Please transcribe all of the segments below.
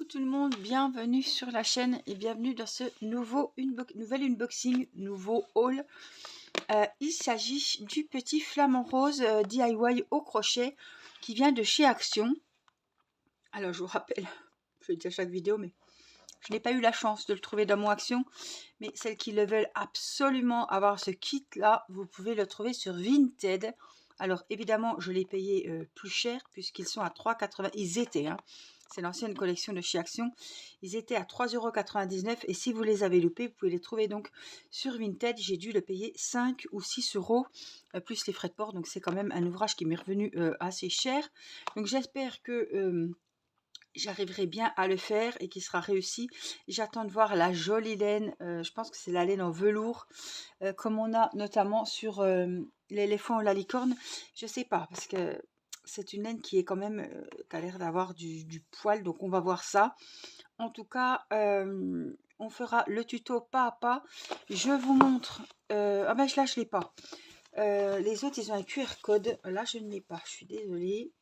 Coucou tout le monde, bienvenue sur la chaîne et bienvenue dans ce nouvel unboxing, nouveau haul. Il s'agit du petit flamant rose DIY au crochet qui vient de chez Action. Alors je vous rappelle, je le dis à chaque vidéo, mais je n'ai pas eu la chance de le trouver dans mon Action. Mais celles qui le veulent absolument avoir ce kit là, vous pouvez le trouver sur Vinted. Alors évidemment, je l'ai payé plus cher puisqu'ils sont à 3,80 €. Ils étaient, hein. C'est l'ancienne collection de chez Action. Ils étaient à 3,99 € et si vous les avez loupés, vous pouvez les trouver donc sur Vinted. J'ai dû le payer 5 ou 6 € plus les frais de port. Donc c'est quand même un ouvrage qui m'est revenu assez cher. Donc j'espère que j'arriverai bien à le faire et qu'il sera réussi. J'attends de voir la jolie laine. Je pense que c'est la laine en velours comme on a notamment sur l'éléphant ou la licorne. Je sais pas parce que c'est une laine qui est quand même qui a l'air d'avoir du poil, donc on va voir ça. En tout cas, on fera le tuto pas à pas. Je vous montre. Ah ben là, je l'ai pas. Les autres, ils ont un QR code. Là, je ne l'ai pas. Je suis désolée.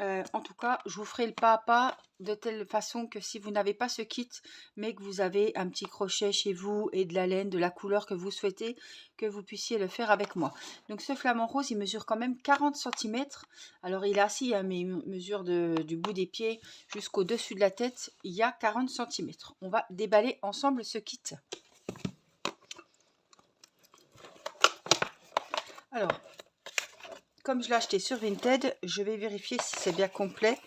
En tout cas, je vous ferai le pas à pas de telle façon que si vous n'avez pas ce kit, mais que vous avez un petit crochet chez vous et de la laine, de la couleur que vous souhaitez, que vous puissiez le faire avec moi. Donc ce flamant rose, il mesure quand même 40 cm. Alors il est assis, hein, mais il mesure du bout des pieds jusqu'au-dessus de la tête. Il y a 40 cm. On va déballer ensemble ce kit. Alors, comme je l'ai acheté sur Vinted, je vais vérifier si c'est bien complet.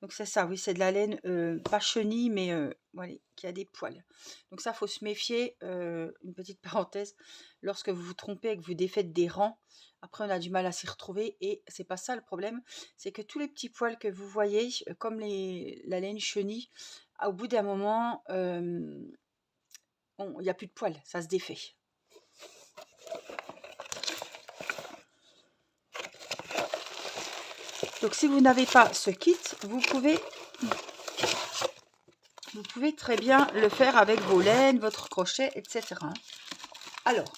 Donc c'est ça, oui, c'est de la laine, pas chenille, mais voilà, qui a des poils. Donc ça, faut se méfier, une petite parenthèse, lorsque vous vous trompez et que vous défaites des rangs, après on a du mal à s'y retrouver et c'est pas ça le problème, c'est que tous les petits poils que vous voyez, comme la laine chenille, au bout d'un moment, il n'y a plus de poils, ça se défait. Donc si vous n'avez pas ce kit, vous pouvez très bien le faire avec vos laines, votre crochet, etc. Alors,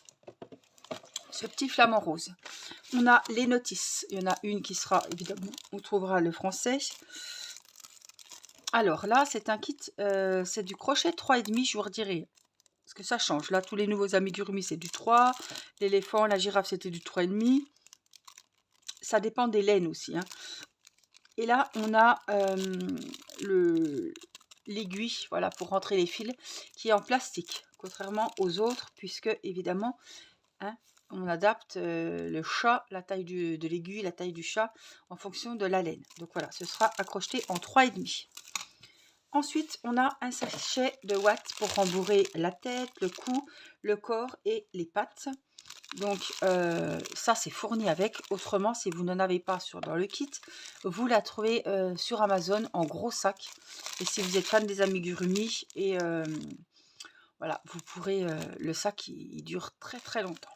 ce petit flamant rose, on a les notices. Il y en a une qui sera, évidemment, on trouvera le français. Alors là, c'est un kit, c'est du crochet 3,5, je vous redirai. Parce que ça change. Là, tous les nouveaux amigurumi, c'est du 3. L'éléphant, la girafe, c'était du 3,5. Ça dépend des laines aussi, hein. Et là, on a l'aiguille, voilà, pour rentrer les fils, qui est en plastique, contrairement aux autres, puisque, évidemment, hein, on adapte le chat, la taille de l'aiguille, la taille du chat, en fonction de la laine. Donc voilà, ce sera accroché en 3,5. Ensuite, on a un sachet de watts pour rembourrer la tête, le cou, le corps et les pattes. Donc ça, c'est fourni avec. Autrement, si vous n'en avez pas dans le kit, vous la trouvez sur Amazon en gros sac. Et si vous êtes fan des amigurumi, et voilà, vous pourrez, le sac, il dure très très longtemps.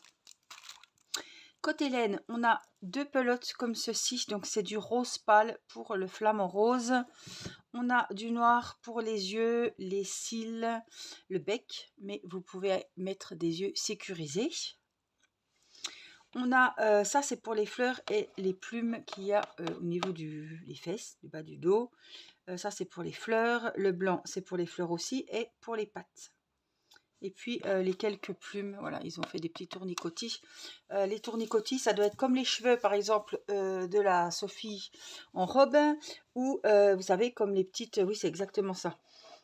Côté laine, on a 2 pelotes comme ceci, donc c'est du rose pâle pour le flamant rose. On a du noir pour les yeux, les cils, le bec, mais vous pouvez mettre des yeux sécurisés. On a, ça c'est pour les fleurs et les plumes qu'il y a au niveau des fesses, du bas du dos. Ça c'est pour les fleurs, le blanc c'est pour les fleurs aussi et pour les pattes. Et puis les quelques plumes, voilà, ils ont fait des petits tournicotis. Les tournicotis, ça doit être comme les cheveux, par exemple, de la Sophie en robe, ou vous savez, comme les petites, oui, c'est exactement ça.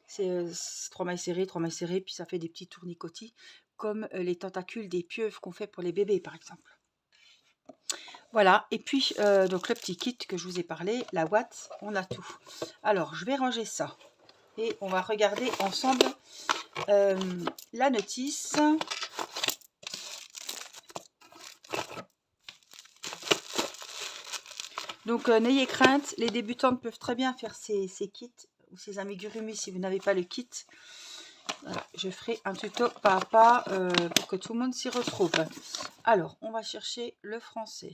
C'est 3 mailles serrées, puis ça fait des petits tournicotis, comme les tentacules des pieuvres qu'on fait pour les bébés, par exemple. Voilà, et puis donc le petit kit que je vous ai parlé, la ouate, on a tout. Alors, je vais ranger ça, et on va regarder ensemble la notice. Donc n'ayez crainte, les débutantes peuvent très bien faire ces kits ou ces amigurumi si vous n'avez pas le kit. Voilà, je ferai un tuto pas à pas pour que tout le monde s'y retrouve. Alors, on va chercher le français.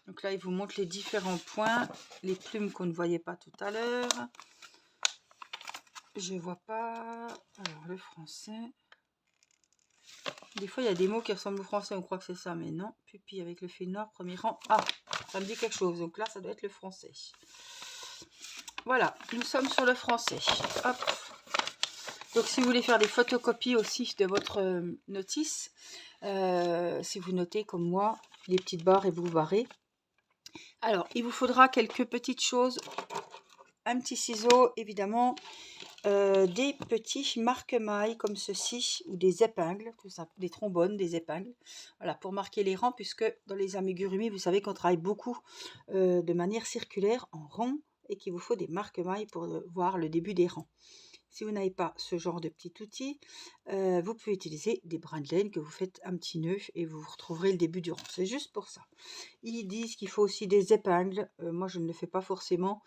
Donc là, il vous montre les différents points, les plumes qu'on ne voyait pas tout à l'heure. Je vois pas. Alors, le français. Des fois, il y a des mots qui ressemblent au français, on croit que c'est ça, mais non. Pupille avec le fil noir, premier rang. Ah, ça me dit quelque chose. Donc là, ça doit être le français. Voilà, nous sommes sur le français. Hop. Donc si vous voulez faire des photocopies aussi de votre notice, si vous notez comme moi les petites barres et vous barrez. Alors, il vous faudra quelques petites choses. Un petit ciseau, évidemment. Des petits marque-mailles comme ceci, ou des épingles, tout ça, des trombones, des épingles. Voilà, pour marquer les rangs, puisque dans les amigurumi, vous savez qu'on travaille beaucoup de manière circulaire, en rond, et qu'il vous faut des marque-mailles pour voir le début des rangs. Si vous n'avez pas ce genre de petit outil, vous pouvez utiliser des brins de laine que vous faites un petit nœud et vous retrouverez le début du rang. C'est juste pour ça. Ils disent qu'il faut aussi des épingles. Moi, je ne le fais pas forcément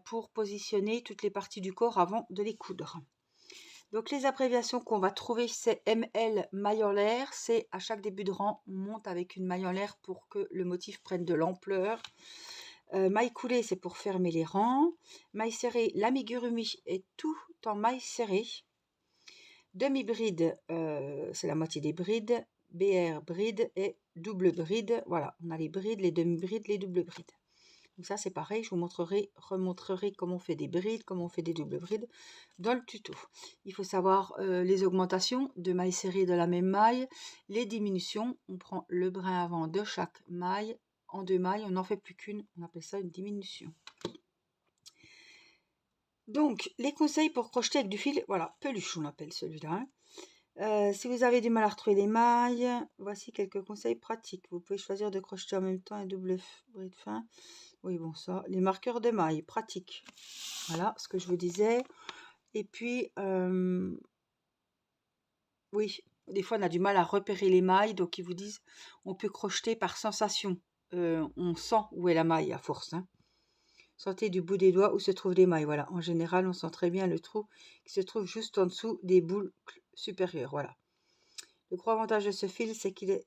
pour positionner toutes les parties du corps avant de les coudre. Donc, les abréviations qu'on va trouver, c'est ML maille en l'air. C'est à chaque début de rang, on monte avec une maille en l'air pour que le motif prenne de l'ampleur. Maille coulée, c'est pour fermer les rangs. Maille serrée, l'amigurumi est tout en maille serrée. Demi-bride, c'est la moitié des brides. BR bride et double bride. Voilà, on a les brides, les demi-brides, les doubles brides. Donc ça, c'est pareil, je vous remontrerai comment on fait des brides, comment on fait des doubles brides dans le tuto. Il faut savoir les augmentations de mailles serrées de la même maille, les diminutions. On prend le brin avant de chaque maille. En 2 mailles, on n'en fait plus qu'une, on appelle ça une diminution. Donc, les conseils pour crocheter avec du fil, voilà, peluche on appelle celui-là. Si vous avez du mal à retrouver les mailles, voici quelques conseils pratiques. Vous pouvez choisir de crocheter en même temps un double bride fin. Oui, bon, ça, les marqueurs de mailles, pratique. Voilà ce que je vous disais. Et puis, oui, des fois on a du mal à repérer les mailles, donc ils vous disent on peut crocheter par sensation. On sent où est la maille à force. Hein. Sentez du bout des doigts où se trouvent les mailles. Voilà, en général, on sent très bien le trou qui se trouve juste en dessous des boucles supérieures. Voilà. Le gros avantage de ce fil, c'est qu'il est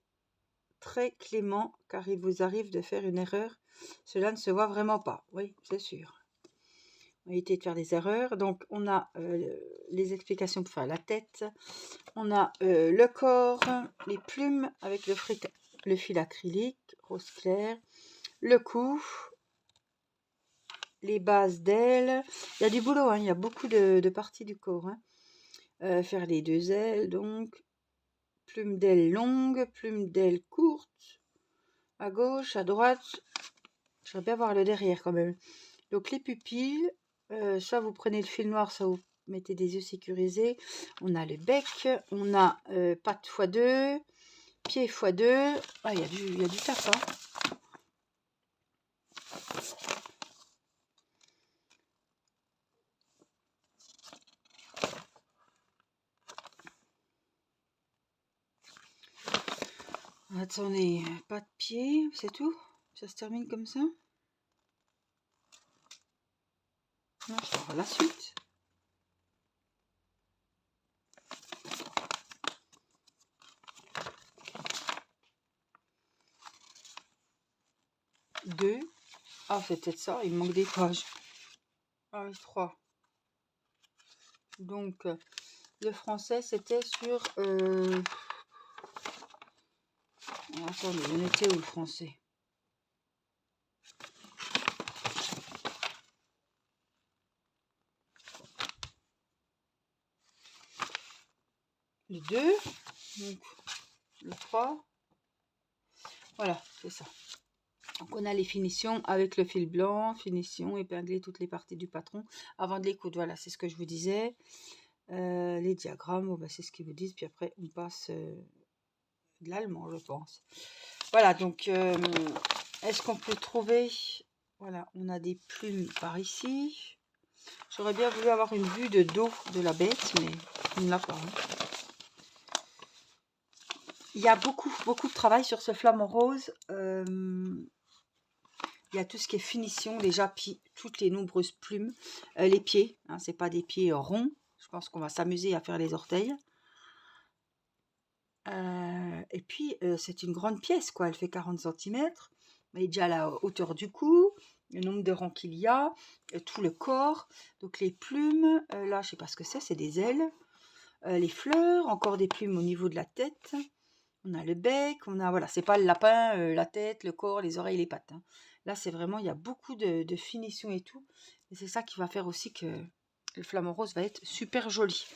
très clément car il vous arrive de faire une erreur. Cela ne se voit vraiment pas. Oui, c'est sûr. On va éviter de faire des erreurs. Donc, on a les explications pour faire la tête. On a le corps, les plumes avec le fil acrylique, rose clair, le cou, les bases d'ailes. Il y a du boulot, hein, il y a beaucoup de parties du corps. Hein. Faire les 2 ailes, donc. Plumes d'ailes longues, plumes d'ailes courtes, à gauche, à droite. J'aimerais bien voir le derrière quand même. Donc les pupilles, ça vous prenez le fil noir, ça vous mettez des yeux sécurisés. On a le bec, on a pattes x2, pieds x2. Ah, il y a du taf, hein. Attendez, pas de pied, c'est tout? Ça se termine comme ça? Non, je vais voir la suite. Deux. Ah, c'est peut-être ça, il me manque des pages. Ah oui, 3. Donc, le français, c'était sur... Attendez, on était où le français? Le 2, donc le 3. Voilà, c'est ça. Donc on a les finitions avec le fil blanc, finition, épingler toutes les parties du patron avant de les coudre. Voilà, c'est ce que je vous disais. Les diagrammes, bah, c'est ce qu'ils vous disent. Puis après, on passe de l'allemand, je pense. Voilà, donc est-ce qu'on peut trouver... Voilà, on a des plumes par ici. J'aurais bien voulu avoir une vue de dos de la bête, mais on ne l'a pas. Hein. Il y a beaucoup de travail sur ce flamant rose. Il y a tout ce qui est finition, déjà, puis toutes les nombreuses plumes. Les pieds, hein, c'est pas des pieds ronds. Je pense qu'on va s'amuser à faire les orteils. Et puis, c'est une grande pièce, quoi. Elle fait 40 cm. Elle est déjà à la hauteur du cou. Le nombre de rangs qu'il y a. Tout le corps. Donc, les plumes. Là, je sais pas ce que c'est des ailes. Les fleurs. Encore des plumes au niveau de la tête. On a le bec. On a, voilà, c'est pas le lapin, la tête, le corps, les oreilles, les pattes. Hein. Là, c'est vraiment, il y a beaucoup de finition et tout. Et c'est ça qui va faire aussi que le flamant rose va être super joli.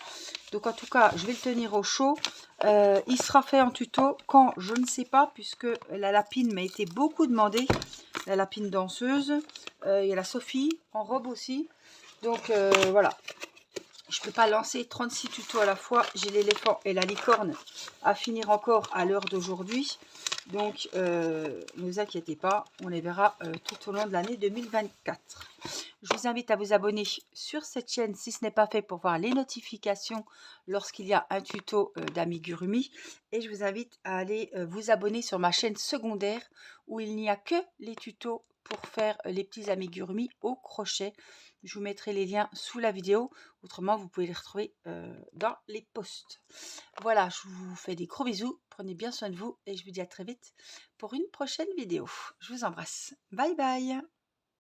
Donc en tout cas, je vais le tenir au chaud. Il sera fait en tuto quand je ne sais pas, puisque la lapine m'a été beaucoup demandée. La lapine danseuse. Il y a la Sophie en robe aussi. Donc voilà. Je ne peux pas lancer 36 tutos à la fois. J'ai l'éléphant et la licorne à finir encore à l'heure d'aujourd'hui. Donc, ne vous inquiétez pas, on les verra tout au long de l'année 2024. Je vous invite à vous abonner sur cette chaîne si ce n'est pas fait pour voir les notifications lorsqu'il y a un tuto d'amigurumi. Et je vous invite à aller vous abonner sur ma chaîne secondaire où il n'y a que les tutos pour faire les petits amigurumi au crochet. Je vous mettrai les liens sous la vidéo. Autrement, vous pouvez les retrouver dans les posts. Voilà, je vous fais des gros bisous. Prenez bien soin de vous et je vous dis à très vite pour une prochaine vidéo. Je vous embrasse. Bye bye.